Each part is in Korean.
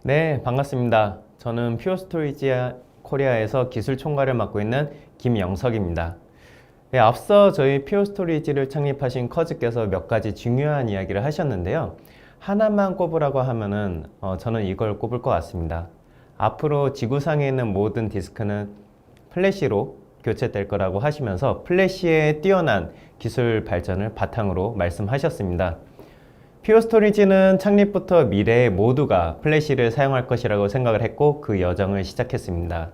네, 반갑습니다. 저는 퓨어스토리지 코리아에서 기술 총괄을 맡고 있는 김영석입니다. 네, 앞서 저희 퓨어스토리지를 창립하신 커즈께서 몇 가지 중요한 이야기를 하셨는데요. 하나만 꼽으라고 하면은 저는 이걸 꼽을 것 같습니다. 앞으로 지구상에 있는 모든 디스크는 플래시로 교체될 거라고 하시면서 플래시의 뛰어난 기술 발전을 바탕으로 말씀하셨습니다. 퓨어스토리지는 창립부터 미래의 모두가 플래시를 사용할 것이라고 생각을 했고 그 여정을 시작했습니다.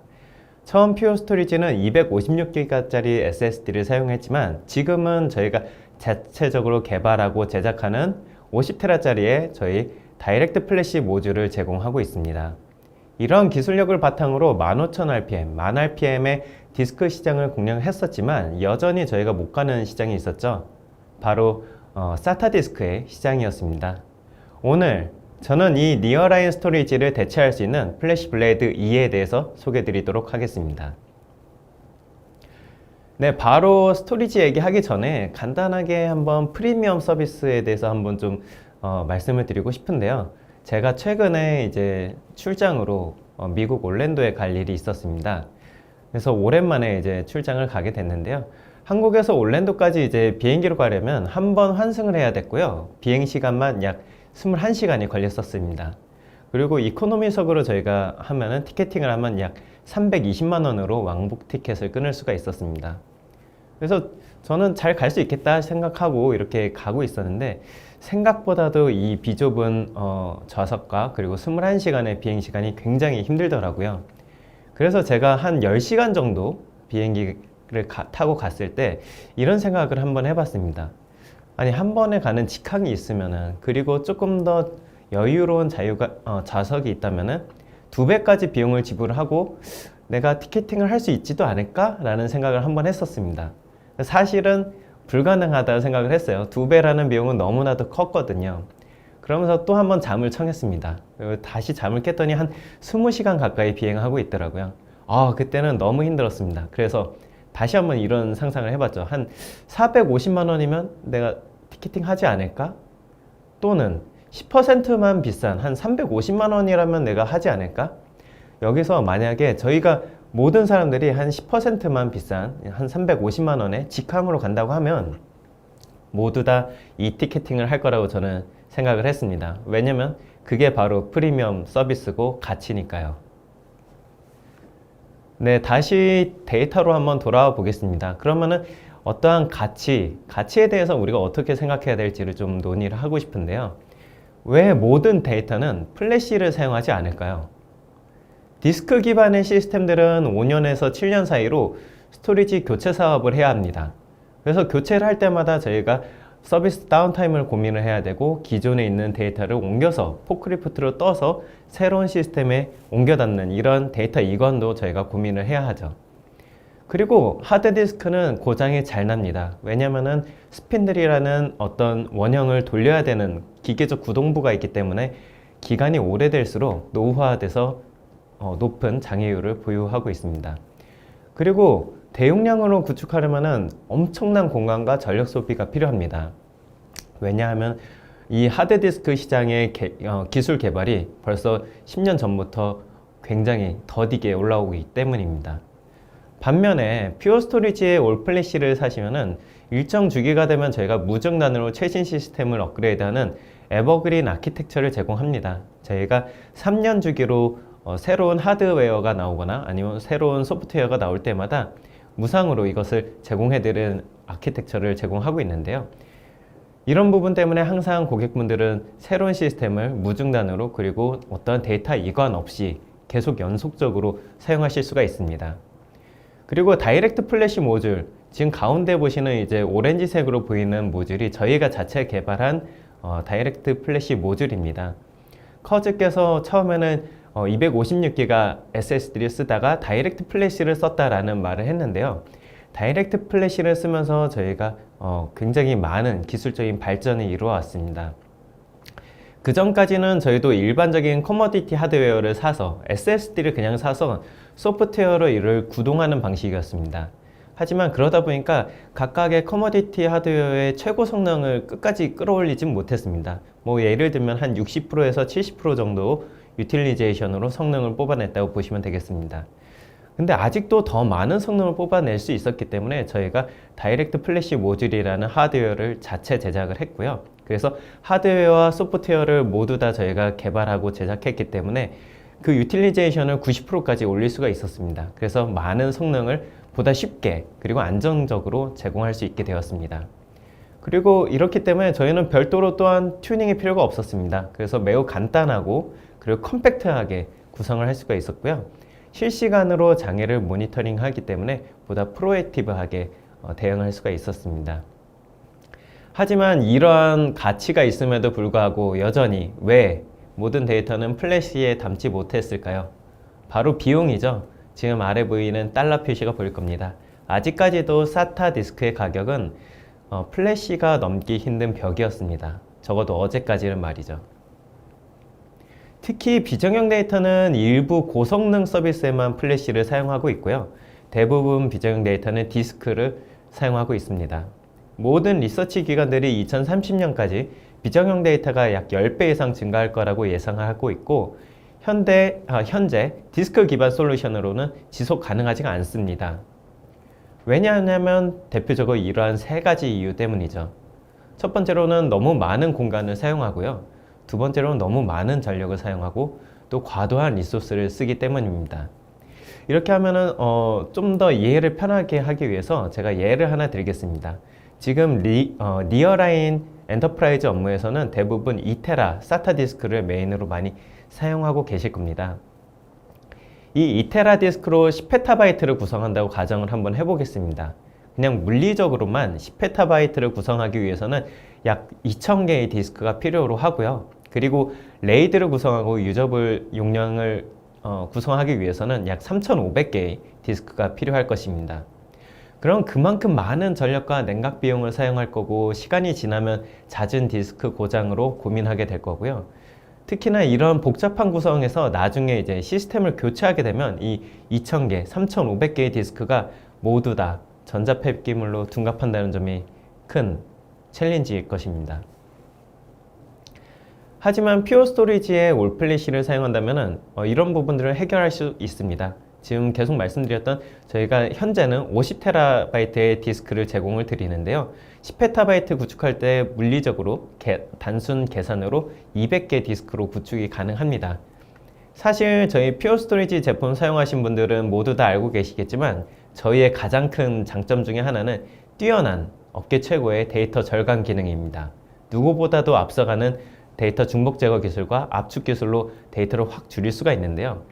처음 퓨어스토리지는 256기가짜리 SSD를 사용했지만 지금은 저희가 자체적으로 개발하고 제작하는 50테라짜리의 저희 다이렉트 플래시 모듈을 제공하고 있습니다. 이런 기술력을 바탕으로 15000rpm, 1000rpm의 디스크 시장을 공략했었지만 여전히 저희가 못 가는 시장이 있었죠. 바로 SATA 디스크의 시장이었습니다. 오늘 저는 이 니어라인 스토리지를 대체할 수 있는 플래시 블레이드 2에 대해서 소개해 드리도록 하겠습니다. 네, 바로 스토리지 얘기하기 전에 간단하게 한번 프리미엄 서비스에 대해서 한번 좀 말씀을 드리고 싶은데요. 제가 최근에 이제 출장으로 미국 올랜도에 갈 일이 있었습니다. 그래서 오랜만에 이제 출장을 가게 됐는데요. 한국에서 올랜도까지 이제 비행기로 가려면 한 번 환승을 해야 됐고요. 비행 시간만 약 21시간이 걸렸었습니다. 그리고 이코노미석으로 저희가 하면은 티켓팅을 하면 약 320만 원으로 왕복 티켓을 끊을 수가 있었습니다. 그래서 저는 잘 갈 수 있겠다 생각하고 이렇게 가고 있었는데 생각보다도 이 비좁은 좌석과 그리고 21시간의 비행 시간이 굉장히 힘들더라고요. 그래서 제가 한 10시간 정도 비행기를 타고 갔을 때 이런 생각을 한번 해봤습니다. 아니, 한 번에 가는 직항이 있으면은, 그리고 조금 더 여유로운 좌석이 있다면은 2배까지 비용을 지불하고 내가 티켓팅을 할 수 있지도 않을까라는 생각을 한번 했었습니다. 사실은 불가능하다 생각을 했어요. 2배라는 비용은 너무나도 컸거든요. 그러면서 또 한번 잠을 청했습니다. 그리고 다시 잠을 깼더니 한 20시간 가까이 비행하고 있더라고요. 그때는 너무 힘들었습니다. 그래서 다시 한번 이런 상상을 해봤죠. 한 450만 원이면 내가 티켓팅 하지 않을까? 또는 10%만 비싼 한 350만 원이라면 내가 하지 않을까? 여기서 만약에 저희가 모든 사람들이 한 10%만 비싼 한 350만 원에 직항으로 간다고 하면 모두 다 이 티켓팅을 할 거라고 저는 생각을 했습니다. 왜냐면 그게 바로 프리미엄 서비스고 가치니까요. 네, 다시 데이터로 한번 돌아와 보겠습니다. 그러면은 어떠한 가치에 대해서 우리가 어떻게 생각해야 될지를 좀 논의를 하고 싶은데요. 왜 모든 데이터는 플래시를 사용하지 않을까요? 디스크 기반의 시스템들은 5년에서 7년 사이로 스토리지 교체 사업을 해야 합니다. 그래서 교체를 할 때마다 저희가 서비스 다운타임을 고민을 해야 되고 기존에 있는 데이터를 옮겨서 포크리프트로 떠서 새로운 시스템에 옮겨 닫는 이런 데이터 이관도 저희가 고민을 해야 하죠. 그리고 하드디스크는 고장이 잘 납니다. 왜냐면은 스핀들이라는 어떤 원형을 돌려야 되는 기계적 구동부가 있기 때문에 기간이 오래될수록 노후화돼서 높은 장애율을 보유하고 있습니다. 그리고 대용량으로 구축하려면 엄청난 공간과 전력 소비가 필요합니다. 왜냐하면 이 하드디스크 시장의 기술 개발이 벌써 10년 전부터 굉장히 더디게 올라오기 때문입니다. 반면에 퓨어스토리지의 올플래시를 사시면은 일정 주기가 되면 저희가 무중단으로 최신 시스템을 업그레이드하는 에버그린 아키텍처를 제공합니다. 저희가 3년 주기로 새로운 하드웨어가 나오거나 아니면 새로운 소프트웨어가 나올 때마다 무상으로 이것을 제공해드리는 아키텍처를 제공하고 있는데요. 이런 부분 때문에 항상 고객분들은 새로운 시스템을 무중단으로 그리고 어떠한 데이터 이관 없이 계속 연속적으로 사용하실 수가 있습니다. 그리고 다이렉트 플래시 모듈, 지금 가운데 보시는 이제 오렌지색으로 보이는 모듈이 저희가 자체 개발한 다이렉트 플래시 모듈입니다. 커즈께서 처음에는 256기가 SSD를 쓰다가 다이렉트 플래시를 썼다라는 말을 했는데요. 다이렉트 플래시를 쓰면서 저희가 굉장히 많은 기술적인 발전이 이루어왔습니다. 그 전까지는 저희도 일반적인 커머디티 하드웨어를 사서 SSD를 그냥 사서 소프트웨어로 이를 구동하는 방식이었습니다. 하지만 그러다 보니까 각각의 커머디티 하드웨어의 최고 성능을 끝까지 끌어올리진 못했습니다. 뭐 예를 들면 한 60%에서 70% 정도 유틸리제이션으로 성능을 뽑아냈다고 보시면 되겠습니다. 근데 아직도 더 많은 성능을 뽑아낼 수 있었기 때문에 저희가 다이렉트 플래시 모듈이라는 하드웨어를 자체 제작을 했고요. 그래서 하드웨어와 소프트웨어를 모두 다 저희가 개발하고 제작했기 때문에 그 유틸리제이션을 90%까지 올릴 수가 있었습니다. 그래서 많은 성능을 보다 쉽게 그리고 안정적으로 제공할 수 있게 되었습니다. 그리고 이렇기 때문에 저희는 별도로 또한 튜닝이 필요가 없었습니다. 그래서 매우 간단하고 그리고 컴팩트하게 구성을 할 수가 있었고요. 실시간으로 장애를 모니터링하기 때문에 보다 프로액티브하게 대응할 수가 있었습니다. 하지만 이러한 가치가 있음에도 불구하고 여전히 왜 모든 데이터는 플래시에 담지 못했을까요? 바로 비용이죠. 지금 아래 보이는 달러 표시가 보일 겁니다. 아직까지도 SATA 디스크의 가격은 플래시가 넘기 힘든 벽이었습니다. 적어도 어제까지는 말이죠. 특히 비정형 데이터는 일부 고성능 서비스에만 플래시를 사용하고 있고요. 대부분 비정형 데이터는 디스크를 사용하고 있습니다. 모든 리서치 기관들이 2030년까지 비정형 데이터가 약 10배 이상 증가할 거라고 예상하고 있고 현재 디스크 기반 솔루션으로는 지속 가능하지가 않습니다. 왜냐하면 대표적으로 이러한 세 가지 이유 때문이죠. 첫 번째로는 너무 많은 공간을 사용하고요. 두 번째로는 너무 많은 전력을 사용하고 또 과도한 리소스를 쓰기 때문입니다. 이렇게 하면은 좀 더 이해를 편하게 하기 위해서 제가 예를 하나 드리겠습니다. 지금 니어라인 엔터프라이즈 업무에서는 대부분 2테라 SATA 디스크를 메인으로 많이 사용하고 계실 겁니다. 이 2테라 디스크로 10페타바이트를 구성한다고 가정을 한번 해보겠습니다. 그냥 물리적으로만 10페타바이트를 구성하기 위해서는 약 2000개의 디스크가 필요로 하고요. 그리고 레이드를 구성하고 유저블 용량을 구성하기 위해서는 약 3500개의 디스크가 필요할 것입니다. 그럼 그만큼 많은 전력과 냉각 비용을 사용할 거고 시간이 지나면 잦은 디스크 고장으로 고민하게 될 거고요. 특히나 이런 복잡한 구성에서 나중에 이제 시스템을 교체하게 되면 이 2000개, 3500개의 디스크가 모두 다 전자 폐기물로 둔갑한다는 점이 큰 챌린지일 것입니다. 하지만 퓨어 스토리지의 올 플래시를 사용한다면 이런 부분들을 해결할 수 있습니다. 지금 계속 말씀드렸던 저희가 현재는 50TB의 디스크를 제공을 드리는데요. 10PB 구축할 때 물리적으로 단순 계산으로 200개 디스크로 구축이 가능합니다. 사실 저희 퓨어 스토리지 제품 사용하신 분들은 모두 다 알고 계시겠지만 저희의 가장 큰 장점 중에 하나는 뛰어난 업계 최고의 데이터 절감 기능입니다. 누구보다도 앞서가는 데이터 중복 제거 기술과 압축 기술로 데이터를 확 줄일 수가 있는데요.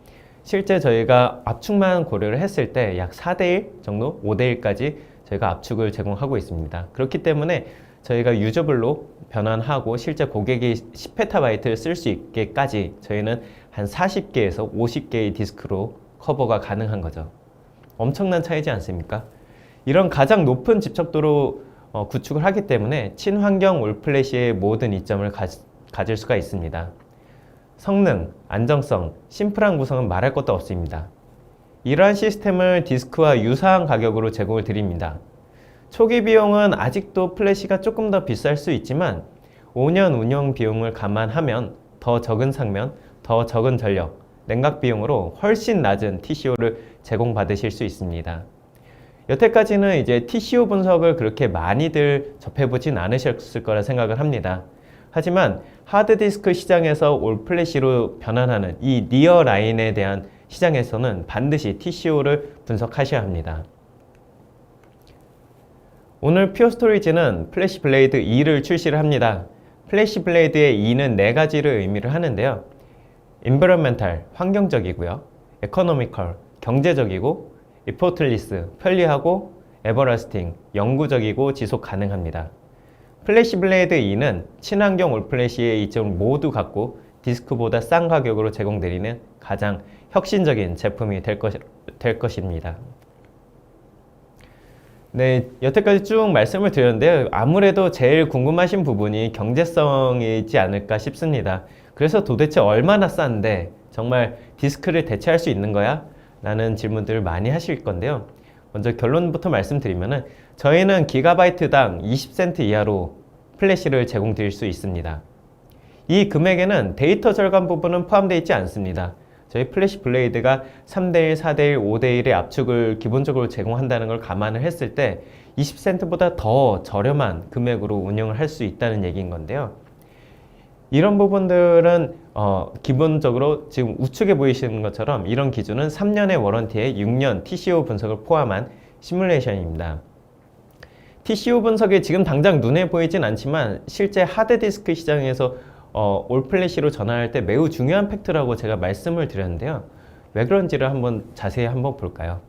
실제 저희가 압축만 고려를 했을 때 약 4대1 정도, 5대1까지 저희가 압축을 제공하고 있습니다. 그렇기 때문에 저희가 유저별로 변환하고 실제 고객이 10PB를 쓸 수 있게까지 저희는 한 40개에서 50개의 디스크로 커버가 가능한 거죠. 엄청난 차이지 않습니까? 이런 가장 높은 집적도로 구축을 하기 때문에 친환경 올 플래시의 모든 이점을 가질 수가 있습니다. 성능, 안정성, 심플한 구성은 말할 것도 없습니다. 이러한 시스템을 디스크와 유사한 가격으로 제공을 드립니다. 초기 비용은 아직도 플래시가 조금 더 비쌀 수 있지만 5년 운영 비용을 감안하면 더 적은 상면, 더 적은 전력, 냉각 비용으로 훨씬 낮은 TCO를 제공받으실 수 있습니다. 여태까지는 이제 TCO 분석을 그렇게 많이들 접해보진 않으셨을 거라 생각을 합니다. 하지만 하드디스크 시장에서 올 플래시로 변환하는 이 니어 라인에 대한 시장에서는 반드시 TCO를 분석하셔야 합니다. 오늘 퓨어 스토리지는 플래시 블레이드 2를 출시를 합니다. 플래시 블레이드의 2는 4가지를 의미를 하는데요. environmental, 환경적이고요. economical, 경제적이고 effortless, 편리하고 everlasting, 영구적이고 지속 가능합니다. 플래시 블레이드 2는 친환경 올 플래시의 이점을 모두 갖고 디스크보다 싼 가격으로 제공드리는 가장 혁신적인 제품이 될 것입니다. 네, 여태까지 쭉 말씀을 드렸는데요. 아무래도 제일 궁금하신 부분이 경제성이지 않을까 싶습니다. 그래서 도대체 얼마나 싼데 정말 디스크를 대체할 수 있는 거야? 라는 질문들을 많이 하실 건데요. 먼저 결론부터 말씀드리면은 저희는 기가바이트당 20센트 이하로 플래시를 제공드릴 수 있습니다. 이 금액에는 데이터 절감 부분은 포함되어 있지 않습니다. 저희 플래시 블레이드가 3대1, 4대1, 5대1의 압축을 기본적으로 제공한다는 걸 감안을 했을 때 20센트보다 더 저렴한 금액으로 운영을 할 수 있다는 얘기인 건데요. 이런 부분들은 기본적으로 지금 우측에 보이시는 것처럼 이런 기준은 3년의 워런티에 6년 TCO 분석을 포함한 시뮬레이션입니다. TCO 분석이 지금 당장 눈에 보이진 않지만 실제 하드디스크 시장에서 올플래시로 전환할 때 매우 중요한 팩트라고 제가 말씀을 드렸는데요. 왜 그런지를 자세히 한번 볼까요?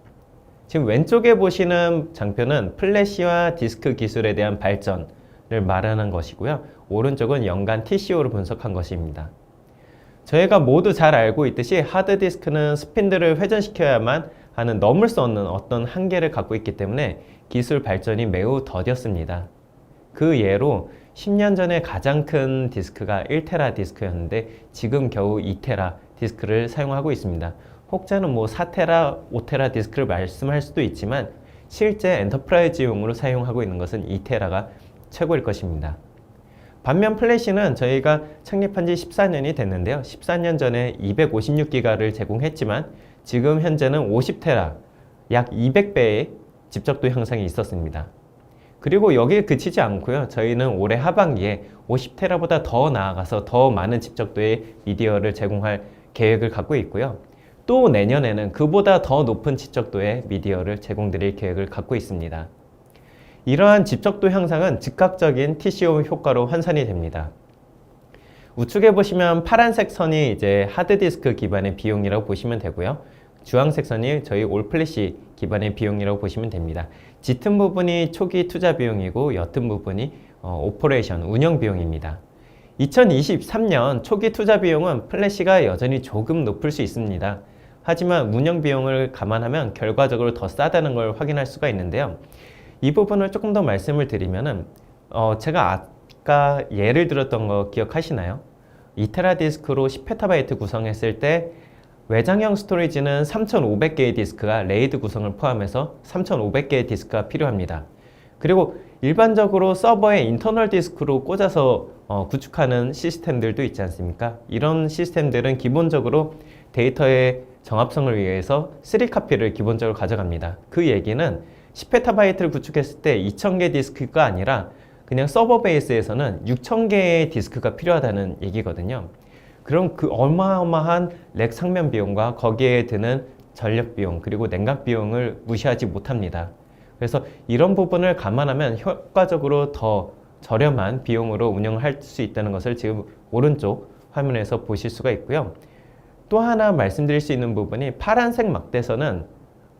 지금 왼쪽에 보시는 장표는 플래시와 디스크 기술에 대한 발전을 말하는 것이고요. 오른쪽은 연간 TCO를 분석한 것입니다. 저희가 모두 잘 알고 있듯이 하드디스크는 스핀들을 회전시켜야만 하는 넘을 수 없는 어떤 한계를 갖고 있기 때문에 기술 발전이 매우 더뎠습니다. 그 예로 10년 전에 가장 큰 디스크가 1테라 디스크였는데 지금 겨우 2테라 디스크를 사용하고 있습니다. 혹자는 4테라, 5테라 디스크를 말씀할 수도 있지만 실제 엔터프라이즈용으로 사용하고 있는 것은 2테라가 최고일 것입니다. 반면 플래시는 저희가 창립한 지 14년이 됐는데요. 14년 전에 256기가를 제공했지만 지금 현재는 50테라, 약 200배의 집적도 향상이 있었습니다. 그리고 여기에 그치지 않고요. 저희는 올해 하반기에 50테라보다 더 나아가서 더 많은 집적도의 미디어를 제공할 계획을 갖고 있고요. 또 내년에는 그보다 더 높은 집적도의 미디어를 제공드릴 계획을 갖고 있습니다. 이러한 집적도 향상은 즉각적인 TCO 효과로 환산이 됩니다. 우측에 보시면 파란색 선이 이제 하드디스크 기반의 비용이라고 보시면 되고요. 주황색 선이 저희 올플래시 기반의 비용이라고 보시면 됩니다. 짙은 부분이 초기 투자 비용이고 옅은 부분이 오퍼레이션, 운영 비용입니다. 2023년 초기 투자 비용은 플래시가 여전히 조금 높을 수 있습니다. 하지만 운영 비용을 감안하면 결과적으로 더 싸다는 걸 확인할 수가 있는데요. 이 부분을 조금 더 말씀을 드리면은 제가 아까 예를 들었던 거 기억하시나요? 2테라 디스크로 10페타바이트 구성했을 때 외장형 스토리지는 3500개의 디스크가 레이드 구성을 포함해서 3500개의 디스크가 필요합니다. 그리고 일반적으로 서버에 인터널 디스크로 꽂아서 구축하는 시스템들도 있지 않습니까? 이런 시스템들은 기본적으로 데이터의 정합성을 위해서 3카피를 기본적으로 가져갑니다. 그 얘기는 10페타바이트를 구축했을 때 2000개 디스크가 아니라 그냥 서버 베이스에서는 6000개의 디스크가 필요하다는 얘기거든요. 그럼 그 어마어마한 렉 상면 비용과 거기에 드는 전력 비용 그리고 냉각 비용을 무시하지 못합니다. 그래서 이런 부분을 감안하면 효과적으로 더 저렴한 비용으로 운영을 할 수 있다는 것을 지금 오른쪽 화면에서 보실 수가 있고요. 또 하나 말씀드릴 수 있는 부분이 파란색 막대선은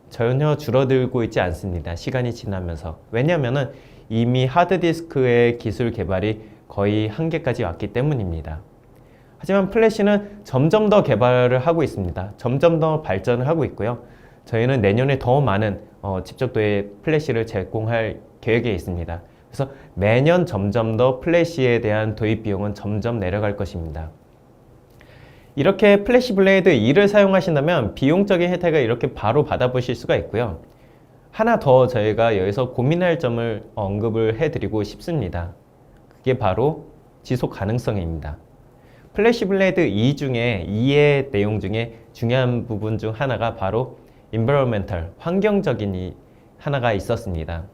전혀 줄어들고 있지 않습니다. 시간이 지나면서. 왜냐하면 이미 하드디스크의 기술 개발이 거의 한계까지 왔기 때문입니다. 하지만 플래시는 점점 더 개발을 하고 있습니다. 점점 더 발전을 하고 있고요. 저희는 내년에 더 많은 집적도의 플래시를 제공할 계획에 있습니다. 그래서 매년 점점 더 플래시에 대한 도입 비용은 점점 내려갈 것입니다. 이렇게 플래시 블레이드 2를 사용하신다면 비용적인 혜택을 이렇게 바로 받아보실 수가 있고요. 하나 더 저희가 여기서 고민할 점을 언급을 해드리고 싶습니다. 그게 바로 지속 가능성입니다. 플래시 블레이드 2 중에 2의 내용 중에 중요한 부분 중 하나가 바로 environmental, 환경적인 하나가 있었습니다.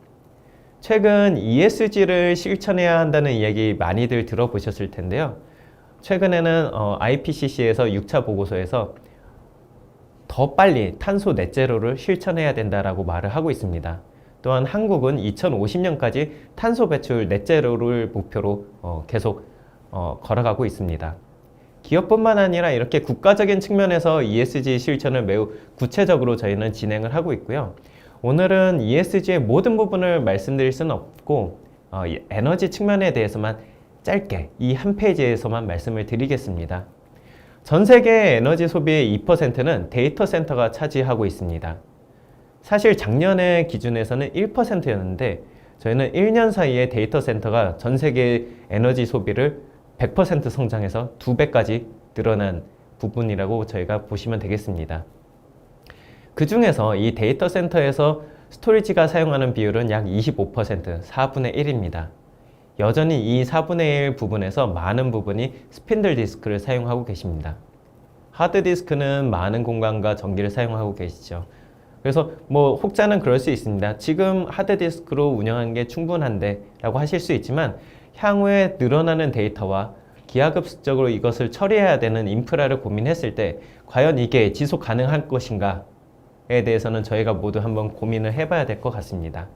최근 ESG를 실천해야 한다는 이야기 많이들 들어보셨을 텐데요. 최근에는 IPCC에서 6차 보고서에서 더 빨리 탄소 넷제로를 실천해야 된다라고 말을 하고 있습니다. 또한 한국은 2050년까지 탄소 배출 넷제로를 목표로 계속 걸어가고 있습니다. 기업뿐만 아니라 이렇게 국가적인 측면에서 ESG 실천을 매우 구체적으로 저희는 진행을 하고 있고요. 오늘은 ESG의 모든 부분을 말씀드릴 수는 없고 에너지 측면에 대해서만 짧게 이 한 페이지에서만 말씀을 드리겠습니다. 전 세계 에너지 소비의 2%는 데이터 센터가 차지하고 있습니다. 사실 작년의 기준에서는 1%였는데 저희는 1년 사이에 데이터 센터가 전 세계 에너지 소비를 100% 성장해서 2배까지 늘어난 부분이라고 저희가 보시면 되겠습니다. 그 중에서 이 데이터 센터에서 스토리지가 사용하는 비율은 약 25%, 4분의 1입니다. 여전히 이 4분의 1 부분에서 많은 부분이 스핀들 디스크를 사용하고 계십니다. 하드디스크는 많은 공간과 전기를 사용하고 계시죠. 그래서 뭐 혹자는 그럴 수 있습니다. 지금 하드디스크로 운영하는 게 충분한데 라고 하실 수 있지만 향후에 늘어나는 데이터와 기하급수적으로 이것을 처리해야 되는 인프라를 고민했을 때 과연 이게 지속 가능할 것인가에 대해서는 저희가 모두 한번 고민을 해봐야 될 것 같습니다.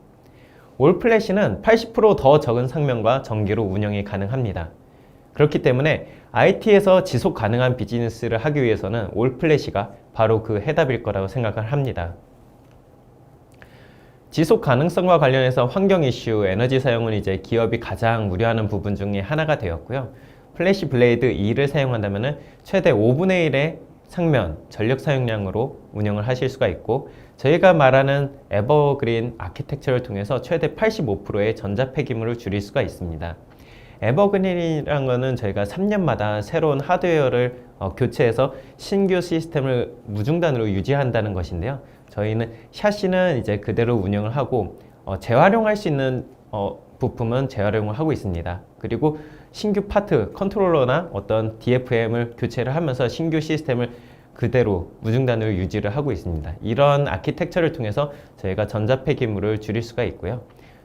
올플래시는 80%더 적은 상명과 전기로 운영이 가능합니다. 그렇기 때문에 IT에서 지속 가능한 비즈니스를 하기 위해서는 올플래시가 바로 그 해답일 거라고 생각을 합니다. 지속 가능성과 관련해서 환경 이슈, 에너지 사용은 이제 기업이 가장 우려하는 부분 중에 하나가 되었고요. 플래시 블레이드 2를 사용한다면 최대 5분의 1의 상면, 전력 사용량으로 운영을 하실 수가 있고 저희가 말하는 에버그린 아키텍처를 통해서 최대 85%의 전자 폐기물을 줄일 수가 있습니다. 에버그린이라는 것은 저희가 3년마다 새로운 하드웨어를 교체해서 신규 시스템을 무중단으로 유지한다는 것인데요. 저희는 샤시는 이제 그대로 운영을 하고 재활용할 수 있는 부품은 재활용을 하고 있습니다. 그리고 신규 파트, 컨트롤러나 어떤 DFM을 교체를 하면서 신규 시스템을 그대로 무중단으로 유지를 하고 있습니다. 이런 아키텍처를 통해서 저희가 전자 폐기물을 줄일 수가 있고요.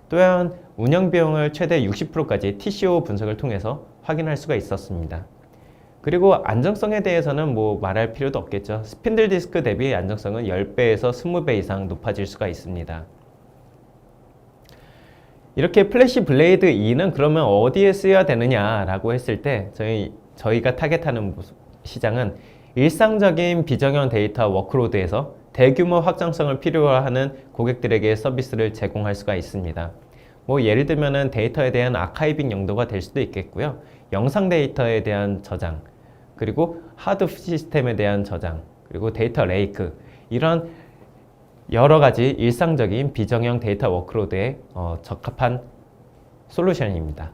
또한 운영 비용을 최대 60%까지 TCO 분석을 통해서 확인할 수가 있었습니다. 그리고 안정성에 대해서는 뭐 말할 필요도 없겠죠. 스핀들 디스크 대비 안정성은 10배에서 20배 이상 높아질 수가 있습니다. 이렇게 플래시 블레이드 2는 그러면 어디에 쓰여야 되느냐라고 했을 때 저희가 타겟하는 시장은 일상적인 비정형 데이터 워크로드에서 대규모 확장성을 필요로 하는 고객들에게 서비스를 제공할 수가 있습니다. 뭐 예를 들면은 데이터에 대한 아카이빙 용도가 될 수도 있겠고요. 영상 데이터에 대한 저장, 그리고 하드 시스템에 대한 저장, 그리고 데이터 레이크, 이런 여러 가지 일상적인 비정형 데이터 워크로드에 적합한 솔루션입니다.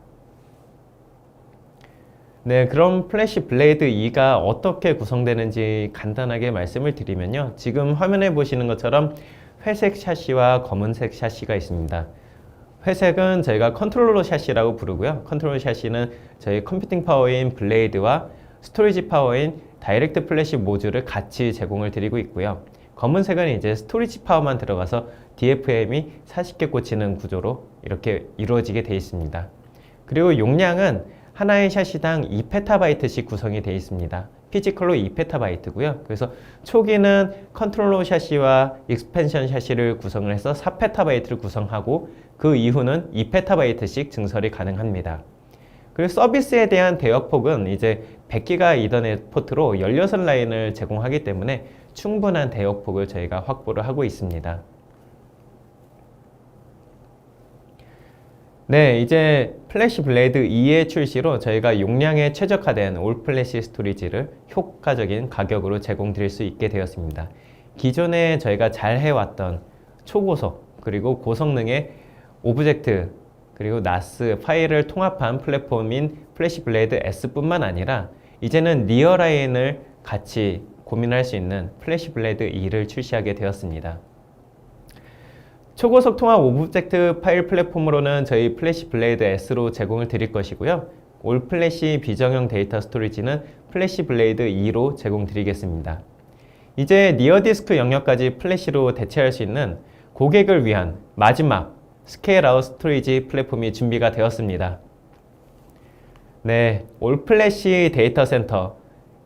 네, 그럼 플래시 블레이드 2가 어떻게 구성되는지 간단하게 말씀을 드리면요. 지금 화면에 보시는 것처럼 회색 샤시와 검은색 샤시가 있습니다. 회색은 저희가 컨트롤러 샤시라고 부르고요. 컨트롤러 샤시는 저희 컴퓨팅 파워인 블레이드와 스토리지 파워인 다이렉트 플래시 모듈을 같이 제공을 드리고 있고요. 검은색은 이제 스토리지 파워만 들어가서 DFM이 40개 꽂히는 구조로 이렇게 이루어지게 되어 있습니다. 그리고 용량은 하나의 샤시당 2PB씩 구성이 되어 있습니다. 피지컬로 2PB고요. 그래서 초기는 컨트롤러 샤시와 익스펜션 샤시를 구성을 해서 4PB를 구성하고 그 이후는 2PB씩 증설이 가능합니다. 그리고 서비스에 대한 대역폭은 이제 100기가 이더넷 포트로 16라인을 제공하기 때문에 충분한 대역폭을 저희가 확보를 하고 있습니다. 네, 이제 플래시 블레이드 2의 출시로 저희가 용량에 최적화된 올 플래시 스토리지를 효과적인 가격으로 제공드릴 수 있게 되었습니다. 기존에 저희가 잘 해왔던 초고속 그리고 고성능의 오브젝트 그리고 NAS 파일을 통합한 플랫폼인 플래시 블레이드 S뿐만 아니라 이제는 리어라인을 같이 고민할 수 있는 플래시 블레이드 2를 출시하게 되었습니다. 초고속 통합 오브젝트 파일 플랫폼으로는 저희 플래시 블레이드 S로 제공을 드릴 것이고요. 올 플래시 비정형 데이터 스토리지는 플래시 블레이드 2로 제공드리겠습니다. 이제 니어디스크 영역까지 플래시로 대체할 수 있는 고객을 위한 마지막 스케일 아웃 스토리지 플랫폼이 준비가 되었습니다. 네, 올 플래시 데이터 센터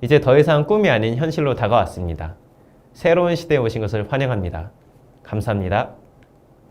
이제 더 이상 꿈이 아닌 현실로 다가왔습니다. 새로운 시대에 오신 것을 환영합니다. 감사합니다.